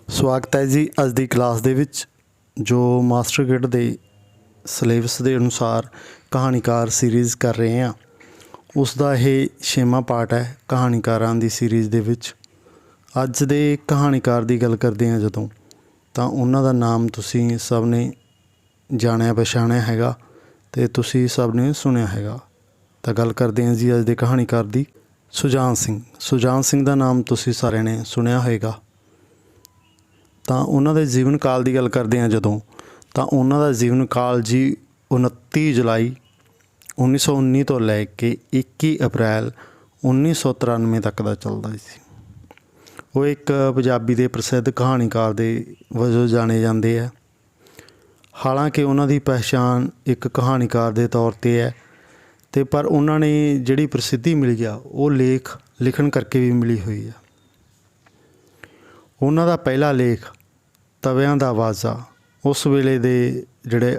स्वागत है जी। अज की क्लास दे विच जो मास्टर गिड के सिलेबस के अनुसार कहानीकार सीरीज़ कर रहे हैं उसका यह 6वां पार्ट है कहानीकारां दी सीरीज़ दे विच। अज दे कहानीकार की गल करते हैं जदों तो उन्हां दा नाम तुसी सब ने जानिया पछाणिया हैगा ते तुसी सब ने सुनिया हैगा। तो गल करते हैं जी अज दे कहानीकार की। सुजान सिंह। सुजान सिंह का नाम तुसी सारे ने सुनिया होएगा। तो उन्होंने जीवन काल की गल करते हैं जदों तो उन्होंने जीवन काल जी 29 जुलाई 1919 तो लैके 21 अप्रैल 1993 तक का चलता सी। वो एक पंजाबी के प्रसिद्ध कहानीकार दे वजों जाने जाते हैं। हालांकि उन्होंने पहचान एक कहानीकार के तौर पर है तो पर उन्होंने जिहड़ी प्रसिद्धि मिली आ वो लेख लिखण करके भी मिली हुई है। उन्हों का पहला लेख तवियां दा वाजा उस वेले दे जिहड़े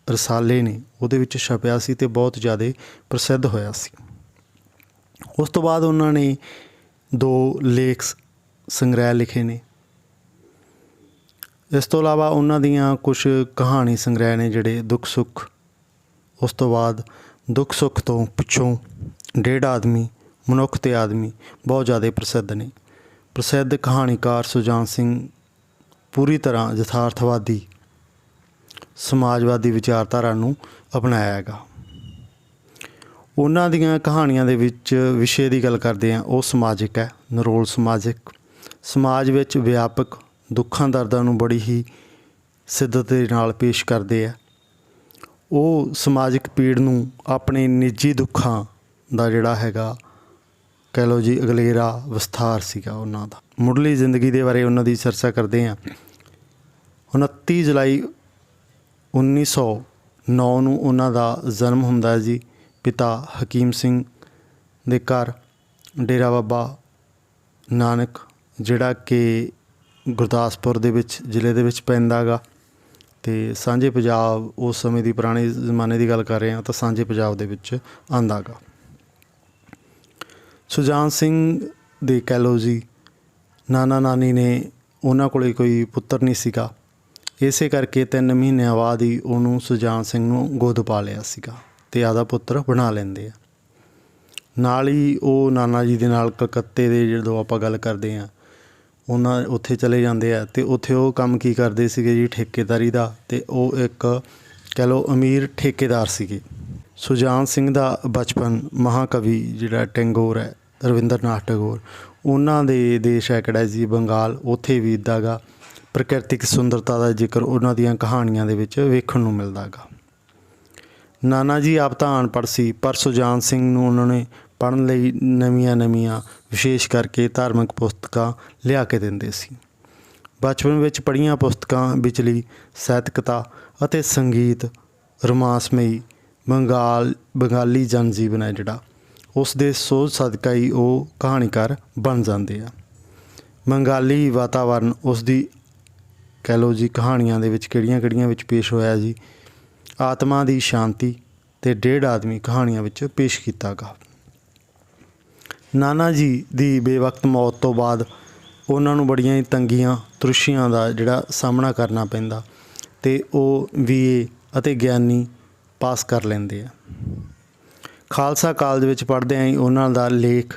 रसाले ने उहदे विच छपिया सी ते बहुत ज़्यादा प्रसिद्ध होया सी। उस तो बाद उन्होंने 2 लेख संग्रह लिखे ने। इस तो इलावा उन्हां दियां कुछ कहानी संग्रह ने जिहड़े दुख सुख, उस तो बाद दुख सुख तो पिछों, डेढ़ आदमी, मनुख ते आदमी बहुत ज़्यादा प्रसिद्ध ने। प्रसिद्ध कहानीकार सुजान सिंह पूरी तरह यथार्थवादी समाजवादी विचारधारा नूं अपनाया हैगा। उन्हां दियां कहानियां दे विच विषय की गल करते हैं वो समाजिक है, नरोल समाजिक। समाज विच व्यापक दुखां दर्दां नूं बड़ी ही सिद्धते नाल पेश करते हैं। वो समाजिक पीड़ नूं अपने निजी दुखां दा जिहड़ा हैगा कह लो जी अगलेरा विस्तार सीगा उन्हां दा। मुढ़ली जिंदगी के बारे उन्हां दी चर्चा करते हैं। 29 जुलाई 1909 नूं उन्हां दा जन्म हुंदा जी पिता हकीम सिंह दे घर डेरा बाबा नानक जिहड़ा कि गुरदासपुर दे विच जिले दे विच पैंदा गा। ते सांझे पंजाब उस समय की पुराने जमाने की गल कर रहे हैं तो सांझे पंजाब दे विच आंदा गा। सुजान सिंह दे कह लो जी नाना नानी ने उन्हां कोले कोई पुत्तर नहीं सीगा, इसे करके 3 महीनों बाद ही उन्होंने सुजान सिंह नूं गोद पा लिया सीगा ते आदा पुत्र बना लेंदे आ। नाल ही वो नाना जी दे नाल कलकत्ते दे जदों आपां गल करदे आ उन्हां उत्थे चले जांदे आ ते उत्थे वो काम की करदे सीगे जी ठेकेदारी दा ते वो एक कह लो अमीर ठेकेदार सीगे। सुजान सिंह दा बचपन महाकवि जिहड़ा टैगोर है रविंद्र नाथ टैगोर उन्हां दे देश है किहड़ा जी बंगाल, उत्थे बीतदा गा। प्रकृतिक सुंदरता का जिक्र उन्हां दियां कहानियां दे विच वेखण नूं मिलदा गा। नाना जी आप तां अनपढ़ सी पर सुजान सिंह नूं उन्होंने पढ़न लई नवीआं नवीआं विशेष करके धार्मिक पुस्तकां लिया के दिंदे सी। बचपन विच पढ़ियां पुस्तकां विचली ਸਾਹਿਤਕਤਾ ਅਤੇ संगीत रोमांसमई बंगाली जनजीवन है जिहड़ा उस दे सोच सदका ही वो कहानीकार बन जाते हैं। बंगाली वातावरण उसकी कह लो जी कहानियां दे विच किहड़ियां विच पेश होया जी। आत्मा की शांति ते डेढ़ आदमी कहानियां विच पेश किया गा। नाना जी की बेवक्त मौत तो बाद उन्होंने बड़ियां ही तंगियां तरुशियां का जिहड़ा सामना करना पैंदा ते वो BA अते ज्ञानी पास कर लेंदे आ। खालसा कालज विच पढ़दे ही उन्हां दा लेख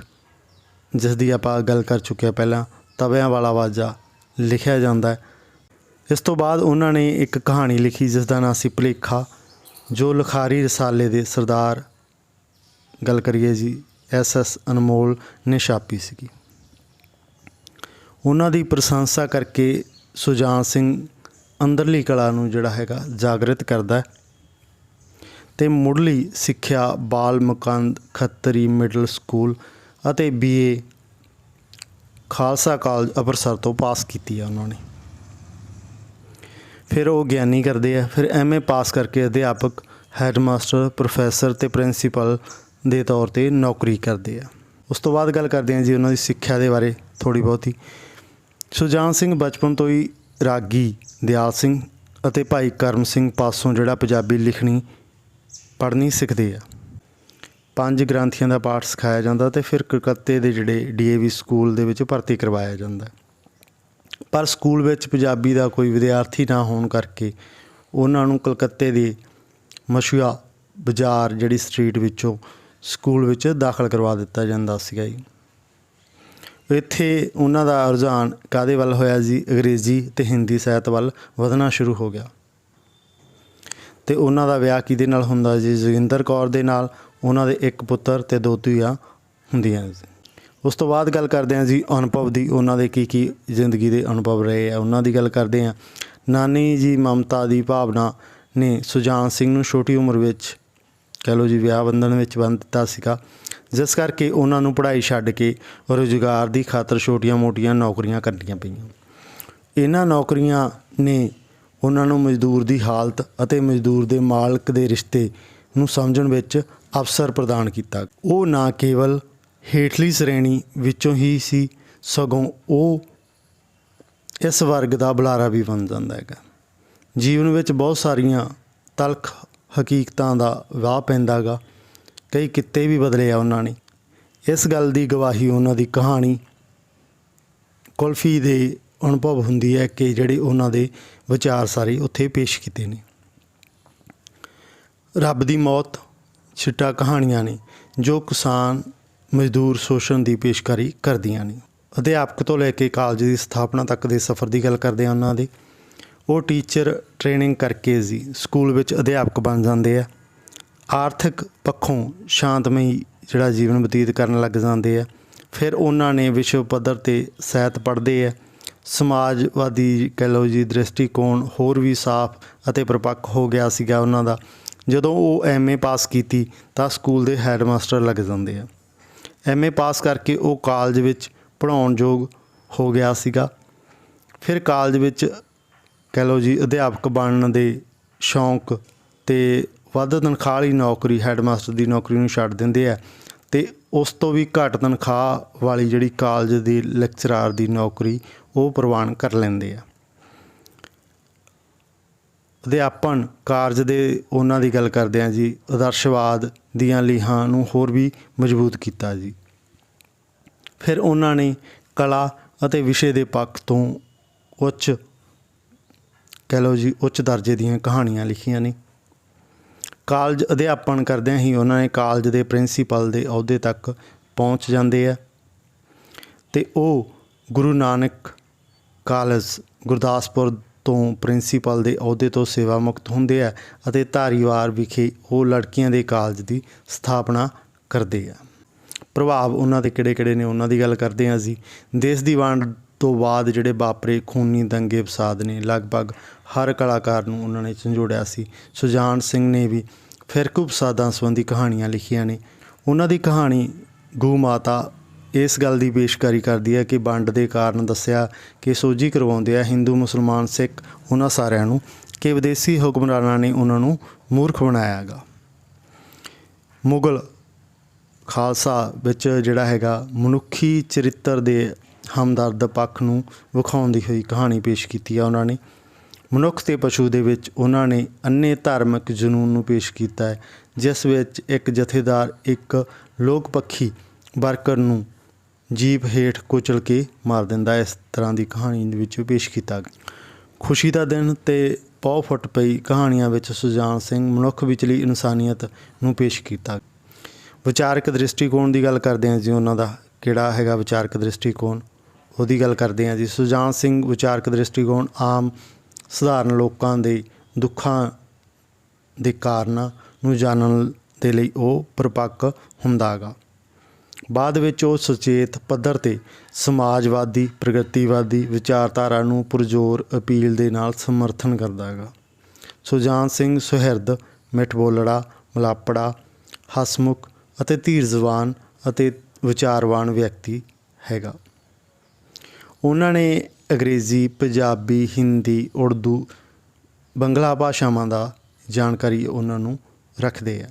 जिसकी आपां गल कर चुके पहला तवियां वाला वाजा लिखिया जाता है। इस तो बाद उन्होंने एक कहानी लिखी जिसका नाम सी भुलेखा जो लिखारी रसाले दे सरदार गल करिए जी SS अनमोल ने छापी सी। उन्हां दी प्रशंसा करके सुजान सिंह अंदरली कला नूं जिहड़ा हैगा जागृत करदा है ते मुढ़ली सिक्ख्या बाल मुकंद खत्तरी मिडल स्कूल अते BA खालसा कॉलेज अमृतसर तो पास की है उन्होंने। फिर वो ज्ञानी करते हैं, फिर MA पास करके अध्यापक हैडमास्टर प्रोफैसर ते प्रिंसीपल दे तौर पर नौकरी करते हैं। उस तो बाद गल करते हैं जी उन्होंने सिक्ख्या के बारे थोड़ी बहुत ही। सुजान सिंह बचपन तो ही रागी दयाल सिंह अते भाई करम सिंह पासों जिहड़ा पंजाबी लिखनी पढ़नी सीखते हैं। 5 ग्रंथियां का पाठ सिखाया जाता तो फिर कलकत्ते के जिहड़े DAV स्कूल दे विच भर्ती करवाया जाता। ਪਰ ਸਕੂਲ ਵਿੱਚ ਪੰਜਾਬੀ ਦਾ ਕੋਈ ਵਿਦਿਆਰਥੀ ਨਾ ਹੋਣ ਕਰਕੇ ਉਹਨਾਂ ਨੂੰ ਕਲਕੱਤੇ ਦੇ ਮਸ਼ੂਆ ਬਾਜ਼ਾਰ ਜਿਹੜੀ ਸਟਰੀਟ ਵਿੱਚੋਂ ਸਕੂਲ ਵਿੱਚ ਦਾਖਲ ਕਰਵਾ ਦਿੱਤਾ ਜਾਂਦਾ ਸੀਗਾ ਜੀ। ਇੱਥੇ ਉਹਨਾਂ ਦਾ ਰੁਝਾਨ ਕਾਹਦੇ ਵੱਲ ਹੋਇਆ ਜੀ? ਅੰਗਰੇਜ਼ੀ ਅਤੇ ਹਿੰਦੀ ਸਾਹਿਤ ਵੱਲ ਵਧਣਾ ਸ਼ੁਰੂ ਹੋ ਗਿਆ। ਅਤੇ ਉਹਨਾਂ ਦਾ ਵਿਆਹ ਕਿਹਦੇ ਨਾਲ ਹੁੰਦਾ ਜੀ? ਜੋਗਿੰਦਰ ਕੌਰ ਦੇ ਨਾਲ। ਉਹਨਾਂ ਦੇ ਇੱਕ ਪੁੱਤਰ ਅਤੇ 2 ਧੀਆਂ ਹੁੰਦੀਆਂ ਜੀ। ਉਸ ਤੋਂ ਬਾਅਦ ਗੱਲ ਕਰਦੇ ਹਾਂ ਜੀ ਅਨੁਭਵ ਦੀ। ਉਹਨਾਂ ਦੇ ਕੀ ਜ਼ਿੰਦਗੀ ਦੇ ਅਨੁਭਵ ਰਹੇ ਆ, ਉਹਨਾਂ ਦੀ ਗੱਲ ਕਰਦੇ ਹਾਂ। ਨਾਨੀ ਜੀ ਮਮਤਾ ਦੀ ਭਾਵਨਾ ਨੇ ਸੁਜਾਨ ਸਿੰਘ ਨੂੰ ਛੋਟੀ ਉਮਰ ਵਿੱਚ ਕਹਿ ਲਓ ਜੀ ਵਿਆਹ ਬੰਧਨ ਵਿੱਚ ਬੰਨ੍ਹ ਦਿੱਤਾ ਸੀਗਾ, ਜਿਸ ਕਰਕੇ ਉਹਨਾਂ ਨੂੰ ਪੜ੍ਹਾਈ ਛੱਡ ਕੇ ਰੁਜ਼ਗਾਰ ਦੀ ਖਾਤਰ ਛੋਟੀਆਂ ਮੋਟੀਆਂ ਨੌਕਰੀਆਂ ਕਰਨੀਆਂ ਪਈਆਂ। ਇਹਨਾਂ ਨੌਕਰੀਆਂ ਨੇ ਉਹਨਾਂ ਨੂੰ ਮਜ਼ਦੂਰ ਦੀ ਹਾਲਤ ਅਤੇ ਮਜ਼ਦੂਰ ਦੇ ਮਾਲਕ ਦੇ ਰਿਸ਼ਤੇ ਨੂੰ ਸਮਝਣ ਵਿੱਚ ਅਵਸਰ ਪ੍ਰਦਾਨ ਕੀਤਾ। ਉਹ ਨਾ ਕੇਵਲ ਹੇਠਲੀ ਸ਼੍ਰੇਣੀ ਵਿੱਚੋਂ ਹੀ ਸੀ, ਸਗੋਂ ਉਹ ਇਸ ਵਰਗ ਦਾ ਬੁਲਾਰਾ ਵੀ ਬਣ ਜਾਂਦਾ ਹੈਗਾ। ਜੀਵਨ ਵਿੱਚ ਬਹੁਤ ਸਾਰੀਆਂ ਤਲਖ ਹਕੀਕਤਾਂ ਦਾ ਵਾਹ ਪੈਂਦਾ ਗਾ। ਕਈ ਕਿੱਤੇ ਵੀ ਬਦਲੇ ਆ ਉਹਨਾਂ ਨੇ। ਇਸ ਗੱਲ ਦੀ ਗਵਾਹੀ ਉਹਨਾਂ ਦੀ ਕਹਾਣੀ ਕੁਲਫੀ ਦੇ ਅਨੁਭਵ ਹੁੰਦੀ ਹੈ ਕਿ ਜਿਹੜੇ ਉਹਨਾਂ ਦੇ ਵਿਚਾਰ ਸਾਰੇ ਉੱਥੇ ਪੇਸ਼ ਕੀਤੇ ਨੇ। ਰੱਬ ਦੀ ਮੌਤ ਛਿੱਟਾ ਕਹਾਣੀਆਂ ਨੇ ਜੋ ਕਿਸਾਨ ਮਜ਼ਦੂਰ ਸ਼ੋਸ਼ਣ ਦੀ ਪੇਸ਼ਕਾਰੀ ਕਰਦੀਆਂ ਨੇ। ਅਧਿਆਪਕ ਤੋਂ ਲੈ ਕੇ ਕਾਲਜ ਦੀ ਸਥਾਪਨਾ ਤੱਕ ਦੇ ਸਫ਼ਰ ਦੀ ਗੱਲ ਕਰਦੇ ਆ ਉਹਨਾਂ ਦੇ। ਉਹ ਟੀਚਰ ਟ੍ਰੇਨਿੰਗ ਕਰਕੇ ਜੀ ਸਕੂਲ ਵਿੱਚ ਅਧਿਆਪਕ ਬਣ ਜਾਂਦੇ ਆ। ਆਰਥਿਕ ਪੱਖੋਂ ਸ਼ਾਂਤਮਈ ਜਿਹੜਾ ਜੀਵਨ ਬਤੀਤ ਕਰਨ ਲੱਗ ਜਾਂਦੇ ਆ। ਫਿਰ ਉਹਨਾਂ ਨੇ ਵਿਸ਼ਵ ਪੱਧਰ 'ਤੇ ਸਾਹਿਤ ਪੜ੍ਹਦੇ ਆ। ਸਮਾਜਵਾਦੀ ਕਹਿ ਲਓ ਜੀ ਦ੍ਰਿਸ਼ਟੀਕੋਣ ਹੋਰ ਵੀ ਸਾਫ਼ ਅਤੇ ਪ੍ਰਪੱਕ ਹੋ ਗਿਆ ਸੀਗਾ ਉਹਨਾਂ ਦਾ। ਜਦੋਂ ਉਹ MA ਪਾਸ ਕੀਤੀ ਤਾਂ ਸਕੂਲ ਦੇ ਹੈੱਡ ਮਾਸਟਰ ਲੱਗ ਜਾਂਦੇ ਆ। MA ਪਾਸ ਕਰਕੇ ਉਹ ਕਾਲਜ ਵਿੱਚ ਪੜ੍ਹਾਉਣ ਯੋਗ ਹੋ ਗਿਆ ਸੀਗਾ। ਫਿਰ ਕਾਲਜ ਵਿੱਚ ਕਹਿ ਲਓ ਜੀ ਅਧਿਆਪਕ ਬਣਨ ਦੇ ਸ਼ੌਂਕ ਅਤੇ ਵੱਧ ਤਨਖਾਹ ਵਾਲੀ ਨੌਕਰੀ ਹੈੱਡ ਮਾਸਟਰ ਦੀ ਨੌਕਰੀ ਨੂੰ ਛੱਡ ਦਿੰਦੇ ਆ ਅਤੇ ਉਸ ਤੋਂ ਵੀ ਘੱਟ ਤਨਖਾਹ ਵਾਲੀ ਜਿਹੜੀ ਕਾਲਜ ਦੀ ਲੈਕਚਰਾਰ ਦੀ ਨੌਕਰੀ ਉਹ ਪ੍ਰਵਾਨ ਕਰ ਲੈਂਦੇ ਆ। ਅਧਿਆਪਨ ਕਾਰਜ ਦੇ ਉਹਨਾਂ ਦੀ ਗੱਲ ਕਰਦੇ ਹਾਂ ਜੀ। ਆਦਰਸ਼ਵਾਦ ਦੀਆਂ ਲੀਹਾਂ ਨੂੰ ਹੋਰ ਵੀ ਮਜ਼ਬੂਤ ਕੀਤਾ ਜੀ। ਫਿਰ ਉਹਨਾਂ ਨੇ ਕਲਾ ਅਤੇ ਵਿਸ਼ੇ ਦੇ ਪੱਖ ਤੋਂ ਉੱਚ ਕਹਿ ਲਓ ਜੀ ਉੱਚ ਦਰਜੇ ਦੀਆਂ ਕਹਾਣੀਆਂ ਲਿਖੀਆਂ ਨੇ। ਕਾਲਜ ਅਧਿਆਪਨ ਕਰਦਿਆਂ ਹੀ ਉਹਨਾਂ ਨੇ ਕਾਲਜ ਦੇ ਪ੍ਰਿੰਸੀਪਲ ਦੇ ਅਹੁਦੇ ਤੱਕ ਪਹੁੰਚ ਜਾਂਦੇ ਆ ਅਤੇ ਉਹ ਗੁਰੂ ਨਾਨਕ ਕਾਲਜ ਗੁਰਦਾਸਪੁਰ ਤੋਂ ਪ੍ਰਿੰਸੀਪਲ ਦੇ ਅਹੁਦੇ ਤੋਂ ਸੇਵਾ ਮੁਕਤ ਹੁੰਦੇ ਆ ਅਤੇ ਧਾਰੀਵਾਲ ਵਿਖੇ ਉਹ ਲੜਕੀਆਂ ਦੇ ਕਾਲਜ ਦੀ ਸਥਾਪਨਾ ਕਰਦੇ ਆ। ਪ੍ਰਭਾਵ ਉਹਨਾਂ ਦੇ ਕਿਹੜੇ ਨੇ ਉਹਨਾਂ ਦੀ ਗੱਲ ਕਰਦੇ ਹਾਂ ਅਸੀਂ। ਦੇਸ਼ ਦੀ ਵੰਡ ਤੋਂ ਬਾਅਦ ਜਿਹੜੇ ਵਾਪਰੇ ਖੂਨੀ ਦੰਗੇ ਫਸਾਦ ਨੇ ਲਗਭਗ ਹਰ ਕਲਾਕਾਰ ਨੂੰ ਉਹਨਾਂ ਨੇ ਝੰਜੋੜਿਆ ਸੀ। ਸੁਜਾਨ ਸਿੰਘ ਨੇ ਵੀ ਫਿਰਕੂ ਫਸਾਦਾਂ ਸੰਬੰਧੀ ਕਹਾਣੀਆਂ ਲਿਖੀਆਂ ਨੇ। ਉਹਨਾਂ ਦੀ ਕਹਾਣੀ ਗਊ ਮਾਤਾ ਇਸ ਗੱਲ ਦੀ ਪੇਸ਼ਕਾਰੀ ਕਰਦੀ ਹੈ ਕਿ ਵੰਡ ਦੇ ਕਾਰਨ ਦੱਸਿਆ ਕਿ ਸੋਝੀ ਕਰਵਾਉਂਦੇ ਆ ਹਿੰਦੂ ਮੁਸਲਮਾਨ ਸਿੱਖ ਉਹਨਾਂ ਸਾਰਿਆਂ ਨੂੰ ਕਿ ਵਿਦੇਸ਼ੀ ਹੁਕਮਰਾਨਾਂ ਨੇ ਉਹਨਾਂ ਨੂੰ ਮੂਰਖ ਬਣਾਇਆ ਹੈਗਾ। ਮੁਗਲ ਖਾਲਸਾ ਵਿੱਚ ਜਿਹੜਾ ਹੈਗਾ ਮਨੁੱਖੀ ਚਰਿੱਤਰ ਦੇ ਹਮਦਰਦ ਪੱਖ ਨੂੰ ਵਿਖਾਉਂਦੀ ਹੋਈ ਕਹਾਣੀ ਪੇਸ਼ ਕੀਤੀ ਆ ਉਹਨਾਂ ਨੇ। ਮਨੁੱਖ ਅਤੇ ਪਸ਼ੂ ਦੇ ਵਿੱਚ ਉਹਨਾਂ ਨੇ ਅੰਨੇ ਧਾਰਮਿਕ ਜਨੂੰਨ ਨੂੰ ਪੇਸ਼ ਕੀਤਾ ਹੈ, ਜਿਸ ਵਿੱਚ ਇੱਕ ਜਥੇਦਾਰ ਇੱਕ ਲੋਕ ਪੱਖੀ ਵਰਕਰ ਨੂੰ ਜੀਪ ਹੇਠ ਕੁਚਲ ਕੇ ਮਾਰ ਦਿੰਦਾ। ਇਸ ਤਰ੍ਹਾਂ ਦੀ ਕਹਾਣੀ ਦੇ ਵਿੱਚ ਪੇਸ਼ ਕੀਤਾ। ਖੁਸ਼ੀ ਦਾ ਦਿਨ ਅਤੇ ਪੌ ਫੁੱਟ ਪਈ ਕਹਾਣੀਆਂ ਵਿੱਚ ਸੁਜਾਨ ਸਿੰਘ ਮਨੁੱਖ ਵਿਚਲੀ ਇਨਸਾਨੀਅਤ ਨੂੰ ਪੇਸ਼ ਕੀਤਾ। ਵਿਚਾਰਕ ਦ੍ਰਿਸ਼ਟੀਕੋਣ ਦੀ ਗੱਲ ਕਰਦੇ ਹਾਂ ਜੀ। ਉਹਨਾਂ ਦਾ ਕਿਹੜਾ ਹੈਗਾ ਵਿਚਾਰਕ ਦ੍ਰਿਸ਼ਟੀਕੋਣ, ਉਹਦੀ ਗੱਲ ਕਰਦੇ ਹਾਂ ਜੀ। ਸੁਜਾਨ ਸਿੰਘ ਵਿਚਾਰਕ ਦ੍ਰਿਸ਼ਟੀਕੋਣ ਆਮ ਸਧਾਰਨ ਲੋਕਾਂ ਦੇ ਦੁੱਖਾਂ ਦੇ ਕਾਰਨਾਂ ਨੂੰ ਜਾਣਨ ਦੇ ਲਈ ਉਹ ਪ੍ਰਪੱਕ ਹੁੰਦਾ ਗਾ। ਬਾਅਦ ਵਿੱਚ ਉਹ ਸੁਚੇਤ ਪੱਧਰ 'ਤੇ ਸਮਾਜਵਾਦੀ ਪ੍ਰਗਤੀਵਾਦੀ ਵਿਚਾਰਧਾਰਾ ਨੂੰ ਪੁਰਜ਼ੋਰ ਅਪੀਲ ਦੇ ਨਾਲ ਸਮਰਥਨ ਕਰਦਾ ਹੈਗਾ। ਸੁਜਾਨ ਸਿੰਘ ਸੁਹਿਰਦ, ਮਿੱਠ ਬੋਲੜਾ, ਮਲਾਪੜਾ, ਹਸਮੁਖ ਅਤੇ ਧੀਰਜਵਾਨ ਅਤੇ ਵਿਚਾਰਵਾਨ ਵਿਅਕਤੀ ਹੈਗਾ। ਉਹਨਾਂ ਨੇ ਅੰਗਰੇਜ਼ੀ, ਪੰਜਾਬੀ, ਹਿੰਦੀ, ਉਰਦੂ, ਬੰਗਲਾ ਭਾਸ਼ਾਵਾਂ ਦਾ ਜਾਣਕਾਰੀ ਉਹਨਾਂ ਨੂੰ ਰੱਖਦੇ ਆ।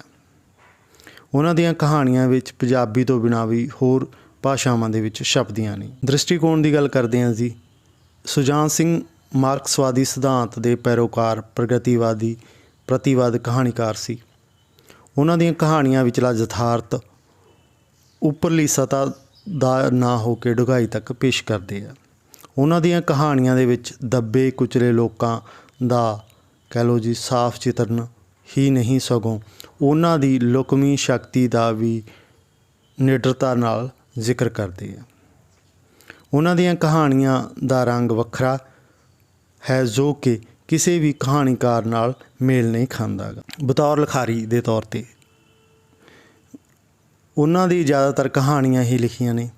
ਉਹਨਾਂ ਦੀਆਂ ਕਹਾਣੀਆਂ ਵਿੱਚ ਪੰਜਾਬੀ ਤੋਂ ਬਿਨਾਂ ਵੀ ਹੋਰ ਭਾਸ਼ਾਵਾਂ ਦੇ ਵਿੱਚ ਛਪਦੀਆਂ ਨੇ। ਦ੍ਰਿਸ਼ਟੀਕੋਣ ਦੀ ਗੱਲ ਕਰਦੇ ਹਾਂ ਜੀ। ਸੁਜਾਨ ਸਿੰਘ ਮਾਰਕਸਵਾਦੀ ਸਿਧਾਂਤ ਦੇ ਪੈਰੋਕਾਰ ਪ੍ਰਗਤੀਵਾਦੀ ਪ੍ਰਤੀਵਾਦ ਕਹਾਣੀਕਾਰ ਸੀ। ਉਹਨਾਂ ਦੀਆਂ ਕਹਾਣੀਆਂ ਵਿਚਲਾ ਯਥਾਰਥ ਉੱਪਰਲੀ ਸਤ੍ਹਾ ਦਾ ਨਾ ਹੋ ਕੇ ਡੂੰਘਾਈ ਤੱਕ ਪੇਸ਼ ਕਰਦੇ ਆ। ਉਹਨਾਂ ਦੀਆਂ ਕਹਾਣੀਆਂ ਦੇ ਵਿੱਚ ਦੱਬੇ ਕੁਚਲੇ ਲੋਕਾਂ ਦਾ ਕਹਿ ਲਓ ਜੀ ਸਾਫ਼ ਚਿਤਰਨ ਹੀ ਨਹੀਂ, ਸਗੋਂ ਉਹਨਾਂ ਦੀ ਲੁਕਵੀਂ ਸ਼ਕਤੀ ਦਾ ਵੀ ਨਿਡਰਤਾ ਨਾਲ ਜ਼ਿਕਰ ਕਰਦੇ ਆ। ਉਹਨਾਂ ਦੀਆਂ ਕਹਾਣੀਆਂ ਦਾ ਰੰਗ ਵੱਖਰਾ ਹੈ ਜੋ ਕਿ ਕਿਸੇ ਵੀ ਕਹਾਣੀਕਾਰ ਨਾਲ ਮੇਲ ਨਹੀਂ ਖਾਂਦਾ ਗਾ। ਬਤੌਰ ਲਿਖਾਰੀ ਦੇ ਤੌਰ 'ਤੇ ਉਹਨਾਂ ਦੀ ਜ਼ਿਆਦਾਤਰ ਕਹਾਣੀਆਂ ਹੀ ਲਿਖੀਆਂ ਨੇ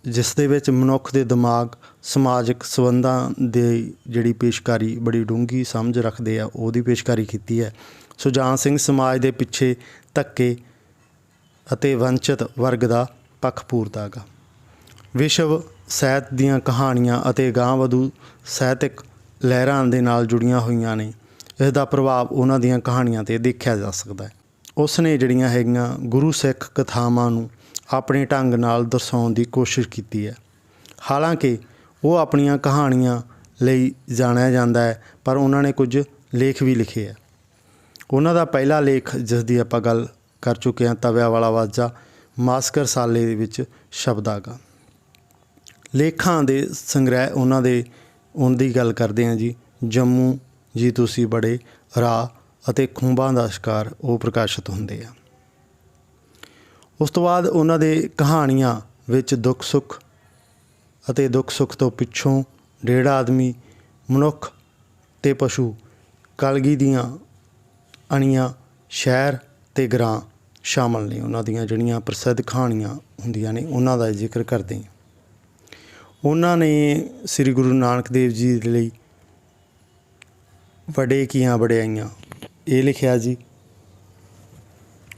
ਜਿਸ ਦੇ ਵਿੱਚ ਮਨੁੱਖ ਦੇ ਦਿਮਾਗ, ਸਮਾਜਿਕ ਸੰਬੰਧਾਂ ਦੇ ਜਿਹੜੀ ਪੇਸ਼ਕਾਰੀ ਬੜੀ ਡੂੰਘੀ ਸਮਝ ਰੱਖਦੇ ਆ, ਉਹਦੀ ਪੇਸ਼ਕਾਰੀ ਕੀਤੀ ਹੈ। ਸੁਜਾਨ ਸਿੰਘ ਸਮਾਜ ਦੇ ਪਿੱਛੇ ਧੱਕੇ ਅਤੇ ਵੰਚਿਤ ਵਰਗ ਦਾ ਪੱਖ ਪੂਰਦਾ ਗਾ। ਵਿਸ਼ਵ ਸਾਹਿਤ ਦੀਆਂ ਕਹਾਣੀਆਂ ਅਤੇ ਗਾਂਹ-ਵਧੂ ਸਾਹਿਤਕ ਲਹਿਰਾਂ ਦੇ ਨਾਲ ਜੁੜੀਆਂ ਹੋਈਆਂ ਨੇ। ਇਸ ਦਾ ਪ੍ਰਭਾਵ ਉਹਨਾਂ ਦੀਆਂ ਕਹਾਣੀਆਂ 'ਤੇ ਦੇਖਿਆ ਜਾ ਸਕਦਾ ਹੈ। ਉਸ ਨੇ ਜਿਹੜੀਆਂ ਹੈਗੀਆਂ ਗੁਰੂ ਸਿੱਖ ਕਥਾਵਾਂ ਨੂੰ ਆਪਣੇ ਢੰਗ ਨਾਲ ਦਰਸਾਉਣ ਦੀ ਕੋਸ਼ਿਸ਼ ਕੀਤੀ ਹੈ। ਹਾਲਾਂਕਿ ਉਹ ਆਪਣੀਆਂ ਕਹਾਣੀਆਂ ਲਈ ਜਾਣਿਆ ਜਾਂਦਾ ਹੈ, ਪਰ ਉਹਨਾਂ ਨੇ ਕੁਝ ਲੇਖ ਵੀ ਲਿਖੇ ਹੈ। ਉਹਨਾਂ ਦਾ ਪਹਿਲਾ ਲੇਖ ਜਿਸ ਦੀ ਆਪਾਂ ਗੱਲ ਕਰ ਚੁੱਕੇ ਹਾਂ, ਤਵਿਆਂ ਵਾਲਾ ਵਾਜਾ, ਮਾਸਿਕ ਰਸਾਲੇ ਦੇ ਵਿੱਚ ਸ਼ਬਦ ਗਾ। ਲੇਖਾਂ ਦੇ ਸੰਗ੍ਰਹਿ ਉਹਨਾਂ ਦੀ ਗੱਲ ਕਰਦੇ ਹਾਂ ਜੀ। ਜੰਮੂ ਜੀ ਤੁਸੀਂ ਬੜੇ ਰਾਹ ਅਤੇ ਖੁੰਬਾਂ ਦਾ ਸ਼ਿਕਾਰ ਉਹ ਪ੍ਰਕਾਸ਼ਿਤ ਹੁੰਦੇ ਆ। ਉਸ ਤੋਂ ਬਾਅਦ ਉਹਨਾਂ ਦੇ ਕਹਾਣੀਆਂ ਵਿੱਚ ਦੁੱਖ ਸੁੱਖ ਅਤੇ ਦੁੱਖ ਸੁੱਖ ਤੋਂ ਪਿੱਛੋਂ, ਡੇਢ ਆਦਮੀ, ਮਨੁੱਖ ਤੇ ਪਸ਼ੂ, ਕਲਗੀ ਦੀਆਂ ਅਣੀਆਂ, ਸ਼ਹਿਰ ਤੇ ਗਰਾਂ ਸ਼ਾਮਲ ਨੇ। ਉਹਨਾਂ ਦੀਆਂ ਜਿਹੜੀਆਂ ਪ੍ਰਸਿੱਧ ਕਹਾਣੀਆਂ ਹੁੰਦੀਆਂ ਨੇ ਉਹਨਾਂ ਦਾ ਜ਼ਿਕਰ ਕਰਦੇ ਹਾਂ। ਉਹਨਾਂ ਨੇ ਸ੍ਰੀ ਗੁਰੂ ਨਾਨਕ ਦੇਵ ਜੀ ਦੇ ਲਈ ਵਡੇ ਕੀਆਂ ਵਡਿਆਈਆਂ ਇਹ ਲਿਖਿਆ ਜੀ।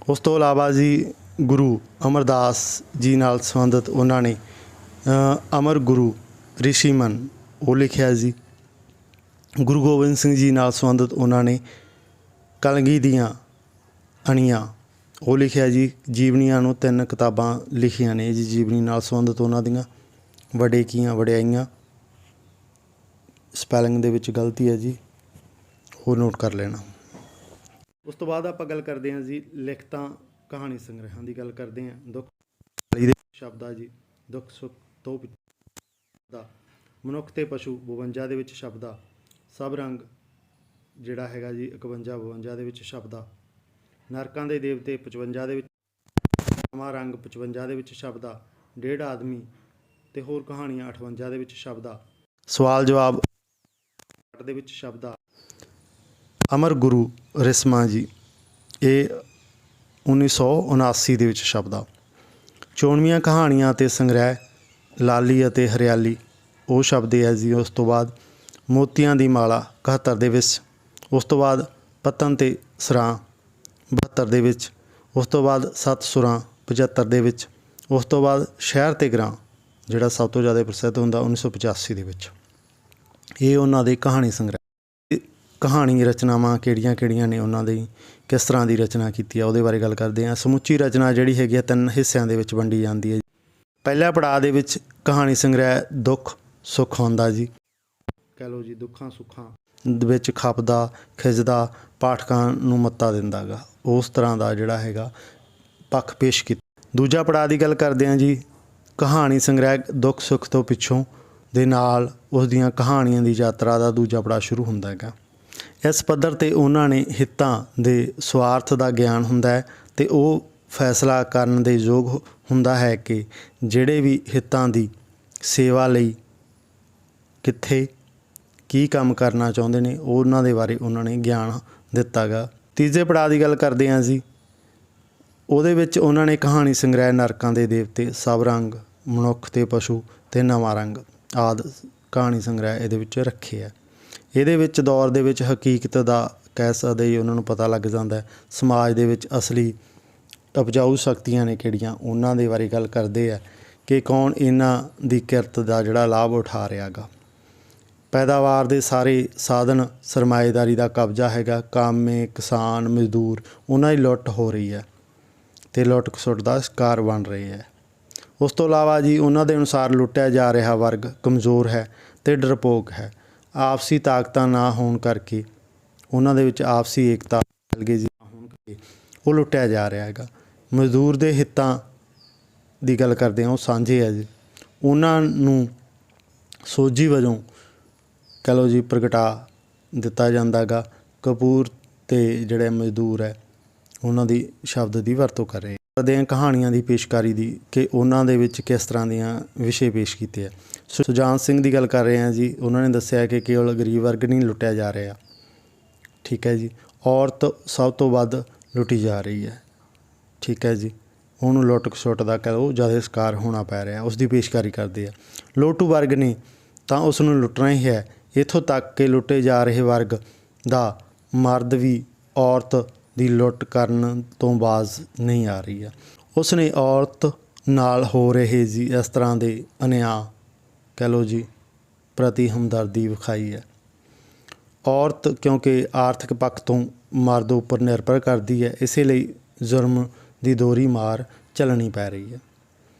ਉਸ ਤੋਂ ਇਲਾਵਾ ਜੀ ਗੁਰੂ ਅਮਰਦਾਸ ਜੀ ਨਾਲ ਸੰਬੰਧਿਤ ਉਹਨਾਂ ਨੇ ਅਮਰ ਗੁਰੂ ਰਿਸ਼ੀਮਨ ਉਹ ਲਿਖਿਆ ਜੀ। ਗੁਰੂ ਗੋਬਿੰਦ ਸਿੰਘ ਜੀ ਨਾਲ ਸੰਬੰਧਿਤ ਉਹਨਾਂ ਨੇ ਕਲਗੀ ਦੀਆਂ ਅਣੀਆਂ ਉਹ ਲਿਖਿਆ ਜੀ। ਜੀਵਨੀਆਂ ਨੂੰ 3 ਕਿਤਾਬਾਂ ਲਿਖੀਆਂ ਨੇ ਜੀ। ਜੀਵਨੀ ਨਾਲ ਸੰਬੰਧਿਤ ਉਹਨਾਂ ਦੀਆਂ ਵਡੇ ਕੀਆਂ ਵਡਿਆਈਆਂ, ਸਪੈਲਿੰਗ ਦੇ ਵਿੱਚ ਗਲਤੀ ਹੈ ਜੀ, ਉਹ ਨੋਟ ਕਰ ਲੈਣਾ। ਉਸ ਤੋਂ ਬਾਅਦ ਆਪਾਂ ਗੱਲ ਕਰਦੇ ਹਾਂ ਜੀ ਲਿਖਤਾਂ ਕਹਾਣੀ ਸੰਗ੍ਰਹਿਾਂ ਦੀ ਗੱਲ ਕਰਦੇ ਹਾਂ। ਦੁੱਖ ਦੇ ਸ਼ਬਦ ਆ ਜੀ, ਦੁੱਖ ਸੁੱਖ ਤੋਂ ਦਾ, ਮਨੁੱਖ ਤੇ ਪਸ਼ੂ 52 ਦੇ ਵਿੱਚ ਸ਼ਬਦ ਆ। ਸਭ ਰੰਗ ਜਿਹੜਾ ਹੈਗਾ ਜੀ 51-52 ਦੇ ਵਿੱਚ ਸ਼ਬਦ ਆ। ਨਰਕਾਂ ਦੇ ਦੇਵਤੇ 55 ਦੇ ਵਿੱਚ, ਨਵਾਂ ਰੰਗ 55 ਦੇ ਵਿੱਚ ਸ਼ਬਦ ਆ। ਡੇਢ ਆਦਮੀ ਤੇ ਹੋਰ ਕਹਾਣੀਆਂ 58 ਦੇ ਵਿੱਚ ਸ਼ਬਦ ਆ। ਸਵਾਲ ਜਵਾਬ ਦੇ ਵਿੱਚ ਸ਼ਬਦ ਆ। ਅਮਰ ਗੁਰੂ ਰਿਸਮਾ ਜੀ ਇਹ 1979 ਦੇ ਵਿੱਚ ਸ਼ਬਦ ਆ। 94ਵੀਆਂ ਕਹਾਣੀਆਂ ਅਤੇ ਸੰਗ੍ਰਹਿ ਲਾਲੀ ਅਤੇ ਹਰਿਆਲੀ ਉਹ ਸ਼ਬਦ ਹੈ ਜੀ। ਉਸ ਤੋਂ ਬਾਅਦ ਮੋਤੀਆਂ ਦੀ ਮਾਲਾ 71 ਦੇ ਵਿੱਚ। ਉਸ ਤੋਂ ਬਾਅਦ ਪਤਨ ਤੇ ਸਰਾਂ 72 ਦੇ ਵਿੱਚ। ਉਸ ਤੋਂ ਬਾਅਦ 7 ਸੁਰਾਂ 75 ਦੇ ਵਿੱਚ। ਉਸ ਤੋਂ ਬਾਅਦ ਸ਼ਹਿਰ ਤੇ ਗਰਾਂ ਜਿਹੜਾ ਸਭ ਤੋਂ ਜ਼ਿਆਦਾ ਪ੍ਰਸਿੱਧ ਹੁੰਦਾ 1985 ਦੇ ਵਿੱਚ। ਇਹ ਉਹਨਾਂ ਦੇ ਕਹਾਣੀ ਸੰਗ੍ਰਹਿ। ਕਹਾਣੀ ਰਚਨਾਵਾਂ ਕਿਹੜੀਆਂ ਨੇ ਉਹਨਾਂ ਦੀ, ਕਿਸ ਤਰ੍ਹਾਂ ਦੀ ਰਚਨਾ ਕੀਤੀ ਆ, ਉਹਦੇ ਬਾਰੇ ਗੱਲ ਕਰਦੇ ਹਾਂ। ਸਮੁੱਚੀ ਰਚਨਾ ਜਿਹੜੀ ਹੈਗੀ ਆ 3 ਹਿੱਸਿਆਂ ਦੇ ਵਿੱਚ ਵੰਡੀ ਜਾਂਦੀ ਹੈ। ਪਹਿਲਾ ਪੜਾਅ ਦੇ ਵਿੱਚ ਕਹਾਣੀ ਸੰਗ੍ਰਹਿ ਦੁੱਖ ਸੁੱਖ ਹੁੰਦਾ ਜੀ। ਕਹਿ ਲਓ ਜੀ ਦੁੱਖਾਂ ਸੁੱਖਾਂ ਵਿੱਚ ਖਪਦਾ ਖਿੱਚਦਾ ਪਾਠਕਾਂ ਨੂੰ ਮੱਤਾ ਦਿੰਦਾ ਗਾ, ਉਸ ਤਰ੍ਹਾਂ ਦਾ ਜਿਹੜਾ ਹੈਗਾ ਪੱਖ ਪੇਸ਼ ਕੀਤਾ। ਦੂਜਾ ਪੜਾਅ ਦੀ ਗੱਲ ਕਰਦੇ ਹਾਂ ਜੀ। ਕਹਾਣੀ ਸੰਗ੍ਰਹਿ ਦੁੱਖ ਸੁੱਖ ਤੋਂ ਪਿੱਛੋਂ ਦੇ ਨਾਲ ਉਸ ਦੀਆਂ ਕਹਾਣੀਆਂ ਦੀ ਯਾਤਰਾ ਦਾ ਦੂਜਾ ਪੜਾਅ ਸ਼ੁਰੂ ਹੁੰਦਾ ਹੈਗਾ। ਇਸ ਪੱਧਰ 'ਤੇ ਉਹਨਾਂ ਨੇ ਹਿੱਤਾਂ ਦੇ ਸਵਾਰਥ ਦਾ ਗਿਆਨ ਹੁੰਦਾ ਹੈ ਅਤੇ ਉਹ ਫੈਸਲਾ ਕਰਨ ਦੇ ਯੋਗ ਹੁੰਦਾ ਹੈ ਕਿ ਜਿਹੜੇ ਵੀ ਹਿੱਤਾਂ ਦੀ ਸੇਵਾ ਲਈ ਕਿੱਥੇ ਕੀ ਕੰਮ ਕਰਨਾ ਚਾਹੁੰਦੇ ਨੇ ਉਹਨਾਂ ਦੇ ਬਾਰੇ ਉਹਨਾਂ ਨੇ ਗਿਆਨ ਦਿੱਤਾ ਗਾ। ਤੀਜੇ ਪੜਾਅ ਦੀ ਗੱਲ ਕਰਦੇ ਹਾਂ ਜੀ। ਉਹਦੇ ਵਿੱਚ ਉਹਨਾਂ ਨੇ ਕਹਾਣੀ ਸੰਗ੍ਰਹਿ ਨਰਕਾਂ ਦੇ ਦੇਵਤੇ, ਸਭ ਰੰਗ, ਮਨੁੱਖ ਤੇ ਪਸ਼ੂ ਅਤੇ ਨਵਾਂ ਰੰਗ ਆਦਿ ਕਹਾਣੀ ਸੰਗ੍ਰਹਿ ਇਹਦੇ ਵਿੱਚ ਰੱਖੇ ਆ। ਇਹਦੇ ਵਿੱਚ ਦੌਰ ਦੇ ਵਿੱਚ ਹਕੀਕਤ ਦਾ ਕਹਿ ਸਕਦੇ ਜੀ ਉਹਨਾਂ ਨੂੰ ਪਤਾ ਲੱਗ ਜਾਂਦਾ। ਸਮਾਜ ਦੇ ਵਿੱਚ ਅਸਲੀ ਉਪਜਾਊ ਸ਼ਕਤੀਆਂ ਨੇ ਕਿਹੜੀਆਂ, ਉਹਨਾਂ ਦੇ ਬਾਰੇ ਗੱਲ ਕਰਦੇ ਆ ਕਿ ਕੌਣ ਇਹਨਾਂ ਦੀ ਕਿਰਤ ਦਾ ਜਿਹੜਾ ਲਾਭ ਉਠਾ ਰਿਹਾ ਗਾ। ਪੈਦਾਵਾਰ ਦੇ ਸਾਰੇ ਸਾਧਨ ਸਰਮਾਏਦਾਰੀ ਦਾ ਕਬਜ਼ਾ ਹੈਗਾ। ਕਾਮੇ, ਕਿਸਾਨ, ਮਜ਼ਦੂਰ ਉਹਨਾਂ ਦੀ ਲੁੱਟ ਹੋ ਰਹੀ ਹੈ ਅਤੇ ਲੁੱਟ ਖਸੁੱਟ ਦਾ ਸ਼ਿਕਾਰ ਬਣ ਰਹੇ ਹੈ। ਉਸ ਤੋਂ ਇਲਾਵਾ ਜੀ ਉਹਨਾਂ ਦੇ ਅਨੁਸਾਰ ਲੁੱਟਿਆ ਜਾ ਰਿਹਾ ਵਰਗ ਕਮਜ਼ੋਰ ਹੈ ਅਤੇ ਡਰਪੋਕ ਹੈ। ਆਪਸੀ ਤਾਕਤਾਂ ਨਾ ਹੋਣ ਕਰਕੇ ਉਹਨਾਂ ਦੇ ਵਿੱਚ ਆਪਸੀ ਏਕਤਾ ਜੀ ਹੋਣ ਕਰਕੇ ਉਹ ਲੁੱਟਿਆ ਜਾ ਰਿਹਾ ਹੈਗਾ। ਮਜ਼ਦੂਰ ਦੇ ਹਿੱਤਾਂ ਦੀ ਗੱਲ ਕਰਦੇ ਹਾਂ, ਉਹ ਸਾਂਝੇ ਹੈ ਜੀ। ਉਹਨਾਂ ਨੂੰ ਸੋਝੀ ਵਜੋਂ ਕਹਿ ਲਓ ਜੀ ਪ੍ਰਗਟਾ ਦਿੱਤਾ ਜਾਂਦਾ ਗਾ। ਕਪੂਰ ਤੇ ਜਿਹੜੇ ਮਜ਼ਦੂਰ ਹੈ ਉਹਨਾਂ ਦੀ ਸ਼ਬਦ ਦੀ ਵਰਤੋਂ ਕਰ ਰਹੇ ਕਰਦੇ ਹਾਂ ਕਹਾਣੀਆਂ ਦੀ ਪੇਸ਼ਕਾਰੀ ਦੀ ਕਿ ਉਹਨਾਂ ਦੇ ਵਿੱਚ ਕਿਸ ਤਰ੍ਹਾਂ ਦੀਆਂ ਵਿਸ਼ੇ ਪੇਸ਼ ਕੀਤੇ ਆ। ਸੁਜਾਨ ਸਿੰਘ ਦੀ ਗੱਲ ਕਰ ਰਹੇ ਹਾਂ ਜੀ। ਉਹਨਾਂ ਨੇ ਦੱਸਿਆ ਕਿ ਕੇਵਲ ਗਰੀਬ ਵਰਗ ਨਹੀਂ ਲੁੱਟਿਆ ਜਾ ਰਿਹਾ, ਠੀਕ ਹੈ ਜੀ, ਔਰਤ ਸਭ ਤੋਂ ਵੱਧ ਲੁੱਟੀ ਜਾ ਰਹੀ ਹੈ, ਠੀਕ ਹੈ ਜੀ। ਉਹਨੂੰ ਲੁੱਟ ਖਸੁੱਟ ਦਾ ਕਹਿ ਲਓ ਜ਼ਿਆਦਾ ਸ਼ਿਕਾਰ ਹੋਣਾ ਪੈ ਰਿਹਾ, ਉਸ ਦੀ ਪੇਸ਼ਕਾਰੀ ਕਰਦੇ ਆ। ਲੋਟੂ ਵਰਗ ਨੇ ਤਾਂ ਉਸ ਨੂੰ ਲੁੱਟਣਾ ਹੀ ਹੈ, ਇੱਥੋਂ ਤੱਕ ਕਿ ਲੁੱਟੇ ਜਾ ਰਹੇ ਵਰਗ ਦਾ ਮਰਦ ਵੀ ਔਰਤ ਦੀ ਲੁੱਟ ਕਰਨ ਤੋਂ ਬਾਜ਼ ਨਹੀਂ ਆ ਰਹੀ ਹੈ। ਉਸ ਨੇ ਔਰਤ ਨਾਲ ਹੋ ਰਹੇ ਜੀ ਇਸ ਤਰ੍ਹਾਂ ਦੇ ਅਨਿਆਂ ਕਹਿ ਲਓ ਜੀ ਪ੍ਰਤੀ ਹਮਦਰਦੀ ਵਿਖਾਈ ਹੈ। ਔਰਤ ਕਿਉਂਕਿ ਆਰਥਿਕ ਪੱਖ ਤੋਂ ਮਰਦ ਉੱਪਰ ਨਿਰਭਰ ਕਰਦੀ ਹੈ, ਇਸੇ ਲਈ ਜ਼ੁਲਮ ਦੀ ਦੋਹਰੀ ਮਾਰ ਝੱਲਣੀ ਪੈ ਰਹੀ ਹੈ।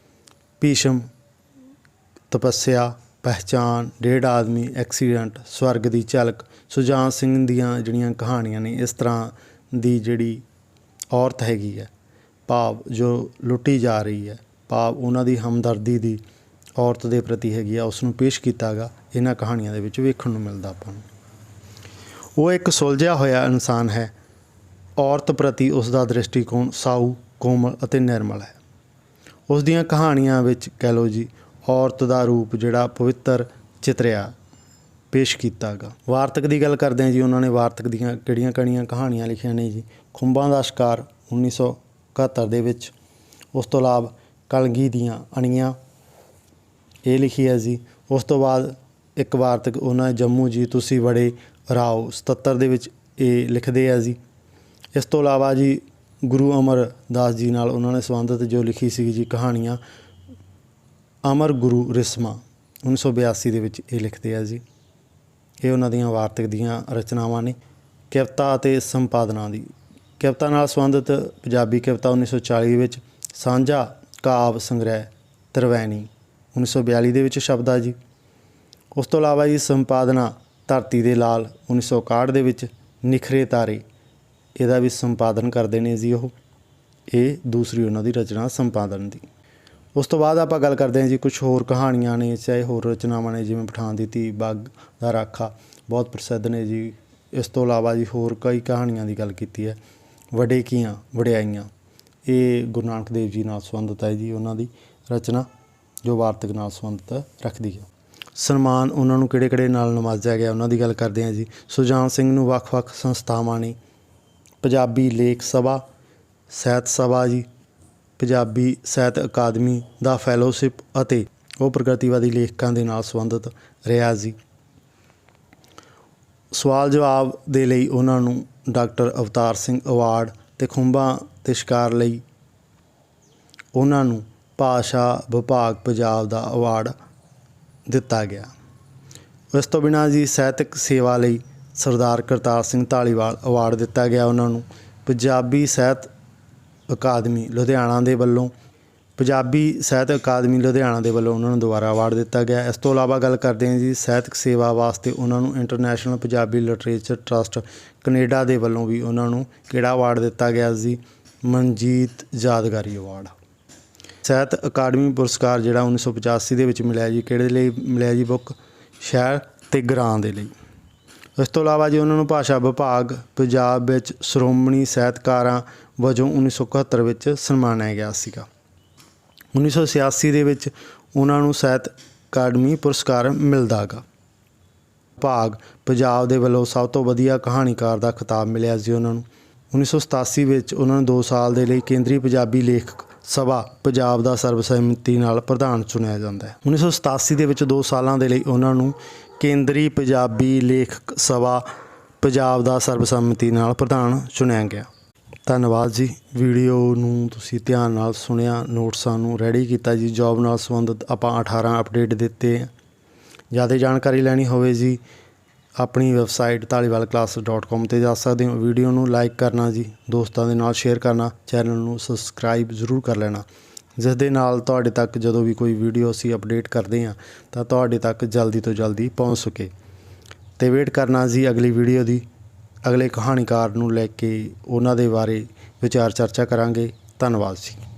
ਭੀਸ਼ਮ, ਤਪੱਸਿਆ, ਪਹਿਚਾਨ, ਡੇਢ ਆਦਮੀ, ਐਕਸੀਡੈਂਟ, ਸਵਰਗ ਦੀ ਝਲਕ, ਸੁਜਾਨ ਸਿੰਘ ਦੀਆਂ ਜਿਹੜੀਆਂ ਕਹਾਣੀਆਂ ਨੇ ਇਸ ਤਰ੍ਹਾਂ ਦੀ ਜਿਹੜੀ ਔਰਤ ਹੈਗੀ ਹੈ, ਭਾਵ ਜੋ ਲੁੱਟੀ ਜਾ ਰਹੀ ਹੈ, ਭਾਵ ਉਹਨਾਂ ਦੀ ਹਮਦਰਦੀ ਦੀ ਔਰਤ ਦੇ ਪ੍ਰਤੀ ਹੈਗੀ ਆ, ਉਸ ਨੂੰ ਪੇਸ਼ ਕੀਤਾ ਗਾ ਇਹਨਾਂ ਕਹਾਣੀਆਂ ਦੇ ਵਿੱਚ ਵੇਖਣ ਨੂੰ ਮਿਲਦਾ ਆਪਾਂ ਨੂੰ। ਉਹ ਇੱਕ ਸੁਲਝਿਆ ਹੋਇਆ ਇਨਸਾਨ ਹੈ। ਔਰਤ ਪ੍ਰਤੀ ਉਸ ਦਾ ਦ੍ਰਿਸ਼ਟੀਕੋਣ ਸਾਊ, ਕੋਮਲ ਅਤੇ ਨਿਰਮਲ ਹੈ। ਉਸ ਦੀਆਂ ਕਹਾਣੀਆਂ ਵਿੱਚ ਕਹਿ ਲਓ ਜੀ ਔਰਤ ਦਾ ਰੂਪ ਜਿਹੜਾ ਪਵਿੱਤਰ ਚਿਤਰਿਆ ਪੇਸ਼ ਕੀਤਾ ਗਾ। ਵਾਰਤਕ ਦੀ ਗੱਲ ਕਰਦੇ ਹਾਂ ਜੀ। ਉਹਨਾਂ ਨੇ ਵਾਰਤਕ ਦੀਆਂ ਕਿਹੜੀਆਂ ਕਹਾਣੀਆਂ ਲਿਖੀਆਂ ਨੇ ਜੀ। ਖੁੰਬਾਂ ਦਾ ਸ਼ਿਕਾਰ 1971 ਦੇ ਵਿੱਚ। ਉਸ ਤੋਂ ਇਲਾਵਾ ਕਲਗੀ ਦੀਆਂ ਅਣੀਆਂ ਇਹ ਲਿਖੀ ਹੈ ਜੀ। ਉਸ ਤੋਂ ਬਾਅਦ ਇੱਕ ਵਾਰਤਕ ਉਹਨਾਂ ਜੰਮੂ ਜੀ ਤੁਸੀਂ ਬੜੇ ਰਾਓ 77 ਦੇ ਵਿੱਚ ਇਹ ਲਿਖਦੇ ਆ ਜੀ। ਇਸ ਤੋਂ ਇਲਾਵਾ ਜੀ ਗੁਰੂ ਅਮਰਦਾਸ ਜੀ ਨਾਲ ਉਹਨਾਂ ਨੇ ਸੰਬੰਧਿਤ ਜੋ ਲਿਖੀ ਸੀ ਜੀ ਕਹਾਣੀਆਂ ਅਮਰ ਗੁਰੂ ਰਿਸਮਾ 1982 ਦੇ ਵਿੱਚ ਇਹ ਲਿਖਦੇ ਆ ਜੀ। ਇਹ ਉਹਨਾਂ ਦੀਆਂ ਵਾਰਤਕ ਦੀਆਂ ਰਚਨਾਵਾਂ ਨੇ। ਕਵਿਤਾ ਅਤੇ ਸੰਪਾਦਨਾ ਦੀ ਕਵਿਤਾ ਨਾਲ ਸੰਬੰਧਿਤ ਪੰਜਾਬੀ ਕਵਿਤਾ 1940 ਵਿੱਚ ਸਾਂਝਾ ਕਾਵਿ ਸੰਗ੍ਰਹਿ ਤ੍ਰਿਵੈਣੀ 1942 ਦੇ ਵਿੱਚ ਸ਼ਬਦ ਆ ਜੀ। ਉਸ ਤੋਂ ਇਲਾਵਾ ਜੀ ਸੰਪਾਦਨਾ ਧਰਤੀ ਦੇ ਲਾਲ 1961 ਦੇ ਵਿੱਚ। ਨਿਖਰੇ ਤਾਰੇ ਇਹਦਾ ਵੀ ਸੰਪਾਦਨ ਕਰਦੇ ਨੇ ਜੀ ਉਹ। ਇਹ ਦੂਸਰੀ ਉਹਨਾਂ ਦੀ ਰਚਨਾ ਸੰਪਾਦਨ ਦੀ। ਉਸ ਤੋਂ ਬਾਅਦ ਆਪਾਂ ਗੱਲ ਕਰਦੇ ਹਾਂ ਜੀ ਕੁਛ ਹੋਰ ਕਹਾਣੀਆਂ ਨੇ ਚਾਹੇ ਹੋਰ ਰਚਨਾਵਾਂ ਨੇ, ਜਿਵੇਂ ਪਠਾਨ ਦੀ ਧੀ, ਬਾਗ ਦਾ ਰਾਖਾ ਬਹੁਤ ਪ੍ਰਸਿੱਧ ਨੇ ਜੀ। ਇਸ ਤੋਂ ਇਲਾਵਾ ਜੀ ਹੋਰ ਕਈ ਕਹਾਣੀਆਂ ਦੀ ਗੱਲ ਕੀਤੀ ਹੈ। ਵਡੇਕੀਆਂ ਵਡਿਆਈਆਂ ਇਹ ਗੁਰੂ ਨਾਨਕ ਦੇਵ ਜੀ ਨਾਲ ਸੰਬੰਧਿਤ ਹੈ ਜੀ। ਉਹਨਾਂ ਦੀ ਰਚਨਾ ਜੋ ਵਾਰਤਕ ਨਾਲ ਸੰਬੰਧਿਤ ਰੱਖਦੀ ਹੈ। ਸਨਮਾਨ ਉਹਨਾਂ ਨੂੰ ਕਿਹੜੇ ਨਾਲ ਨਵਾਜ਼ਿਆ ਗਿਆ ਉਹਨਾਂ ਦੀ ਗੱਲ ਕਰਦੇ ਹਾਂ ਜੀ। ਸੁਜਾਨ ਸਿੰਘ ਨੂੰ ਵੱਖ-ਵੱਖ ਸੰਸਥਾਵਾਂ ਨੇ ਪੰਜਾਬੀ ਲੇਖ ਸਭਾ, ਸਾਹਿਤ ਸਭਾ ਜੀ, ਪੰਜਾਬੀ ਸਾਹਿਤ ਅਕਾਦਮੀ ਦਾ ਫੈਲੋਸ਼ਿਪ ਅਤੇ ਉਹ ਪ੍ਰਗਤੀਵਾਦੀ ਲੇਖਕਾਂ ਦੇ ਨਾਲ ਸੰਬੰਧਿਤ ਰਿਹਾ ਜੀ। ਸਵਾਲ ਜਵਾਬ ਦੇ ਲਈ ਉਹਨਾਂ ਨੂੰ ਡਾਕਟਰ ਅਵਤਾਰ ਸਿੰਘ ਅਵਾਰਡ ਅਤੇ ਖੁੰਬਾਂ ਅਤੇ ਸ਼ਿਕਾਰ ਲਈ ਉਹਨਾਂ ਨੂੰ ਭਾਸ਼ਾ ਵਿਭਾਗ ਪੰਜਾਬ ਦਾ ਅਵਾਰਡ ਦਿੱਤਾ ਗਿਆ। ਇਸ ਤੋਂ ਬਿਨਾਂ ਜੀ ਸਾਹਿਤਕ ਸੇਵਾ ਲਈ ਸਰਦਾਰ ਕਰਤਾਰ ਸਿੰਘ ਧਾਲੀਵਾਲ ਅਵਾਰਡ ਦਿੱਤਾ ਗਿਆ ਉਹਨਾਂ ਨੂੰ। ਪੰਜਾਬੀ ਸਾਹਿਤ ਅਕਾਦਮੀ ਲੁਧਿਆਣਾ ਦੇ ਵੱਲੋਂ ਉਹਨਾਂ ਨੂੰ ਦੁਬਾਰਾ ਅਵਾਰਡ ਦਿੱਤਾ ਗਿਆ। ਇਸ ਤੋਂ ਇਲਾਵਾ ਗੱਲ ਕਰਦੇ ਹਾਂ ਜੀ ਸਾਹਿਤਕ ਸੇਵਾ ਵਾਸਤੇ ਉਹਨਾਂ ਨੂੰ international Punjabi literature trust Canada ਦੇ ਵੱਲੋਂ ਵੀ ਉਹਨਾਂ ਨੂੰ ਕਿਹੜਾ ਅਵਾਰਡ ਦਿੱਤਾ ਗਿਆ ਜੀ? ਮਨਜੀਤ ਯਾਦਗਾਰੀ ਅਵਾਰਡ। ਸਾਹਿਤ ਅਕਾਡਮੀ ਪੁਰਸਕਾਰ ਜਿਹੜਾ 1985 ਦੇ ਵਿੱਚ ਮਿਲਿਆ ਜੀ। ਕਿਹੜੇ ਲਈ ਮਿਲਿਆ ਜੀ? ਬੁੱਕ ਸ਼ਹਿਰ ਅਤੇ ਗ੍ਰਾਂ ਦੇ ਲਈ। ਇਸ ਤੋਂ ਇਲਾਵਾ ਜੀ ਉਹਨਾਂ ਨੂੰ ਭਾਸ਼ਾ ਵਿਭਾਗ ਪੰਜਾਬ ਵਿੱਚ ਸ਼੍ਰੋਮਣੀ ਸਾਹਿਤਕਾਰਾਂ ਵਜੋਂ 1971 ਵਿੱਚ ਸਨਮਾਨਿਆ ਗਿਆ ਸੀਗਾ। 1986 ਦੇ ਵਿੱਚ ਉਹਨਾਂ ਨੂੰ ਸਾਹਿਤ ਅਕਾਡਮੀ ਪੁਰਸਕਾਰ ਮਿਲਦਾ ਗਾ। ਵਿਭਾਗ ਪੰਜਾਬ ਦੇ ਵੱਲੋਂ ਸਭ ਤੋਂ ਵਧੀਆ ਕਹਾਣੀਕਾਰ ਦਾ ਖਿਤਾਬ ਮਿਲਿਆ ਸੀ ਉਹਨਾਂ ਨੂੰ। 1987 ਵਿੱਚ ਉਹਨਾਂ ਨੂੰ 2 ਸਾਲ ਦੇ ਲਈ ਕੇਂਦਰੀ ਪੰਜਾਬੀ ਲੇਖਕ ਸਭਾ ਪੰਜਾਬ ਦਾ ਸਰਬਸੰਮਤੀ ਨਾਲ ਪ੍ਰਧਾਨ ਚੁਣਿਆ ਜਾਂਦਾ ਹੈ। 1987 ਦੇ ਵਿੱਚ 2 ਸਾਲਾਂ ਦੇ ਲਈ ਉਹਨਾਂ ਨੂੰ ਕੇਂਦਰੀ ਪੰਜਾਬੀ ਲੇਖਕ ਸਭਾ ਪੰਜਾਬ ਦਾ ਸਰਬਸੰਮਤੀ ਨਾਲ ਪ੍ਰਧਾਨ ਚੁਣਿਆ ਗਿਆ। ਧੰਨਵਾਦ ਜੀ। ਵੀਡੀਓ ਨੂੰ ਤੁਸੀਂ ਧਿਆਨ ਨਾਲ ਸੁਣਿਆ, ਨੋਟਸਾਂ ਨੂੰ ਰੈਡੀ ਕੀਤਾ ਜੀ। ਜੋਬ ਨਾਲ ਸੰਬੰਧਿਤ ਆਪਾਂ 18 ਅਪਡੇਟ ਦਿੱਤੇ। ਜ਼ਿਆਦਾ ਜਾਣਕਾਰੀ ਲੈਣੀ ਹੋਵੇ ਜੀ ਆਪਣੀ ਵੈਬਸਾਈਟ dhaliwalclass.com 'ਤੇ ਜਾ ਸਕਦੇ ਹੋ। ਵੀਡੀਓ ਨੂੰ ਲਾਈਕ ਕਰਨਾ ਜੀ, ਦੋਸਤਾਂ ਦੇ ਨਾਲ ਸ਼ੇਅਰ ਕਰਨਾ, ਚੈਨਲ ਨੂੰ ਸਬਸਕ੍ਰਾਈਬ ਜ਼ਰੂਰ ਕਰ ਲੈਣਾ, ਜਿਸ ਦੇ ਨਾਲ ਤੁਹਾਡੇ ਤੱਕ ਜਦੋਂ ਵੀ ਕੋਈ ਵੀਡੀਓ ਅਸੀਂ ਅਪਡੇਟ ਕਰਦੇ ਹਾਂ ਤਾਂ ਤੁਹਾਡੇ ਤੱਕ ਜਲਦੀ ਤੋਂ ਜਲਦੀ ਪਹੁੰਚ ਸਕੇ। ਅਤੇ ਵੇਟ ਕਰਨਾ ਜੀ ਅਗਲੀ ਵੀਡੀਓ ਦੀ। ਅਗਲੇ ਕਹਾਣੀਕਾਰ ਨੂੰ ਲੈ ਕੇ ਉਹਨਾਂ ਦੇ ਬਾਰੇ ਵਿਚਾਰ ਚਰਚਾ ਕਰਾਂਗੇ। ਧੰਨਵਾਦ ਜੀ।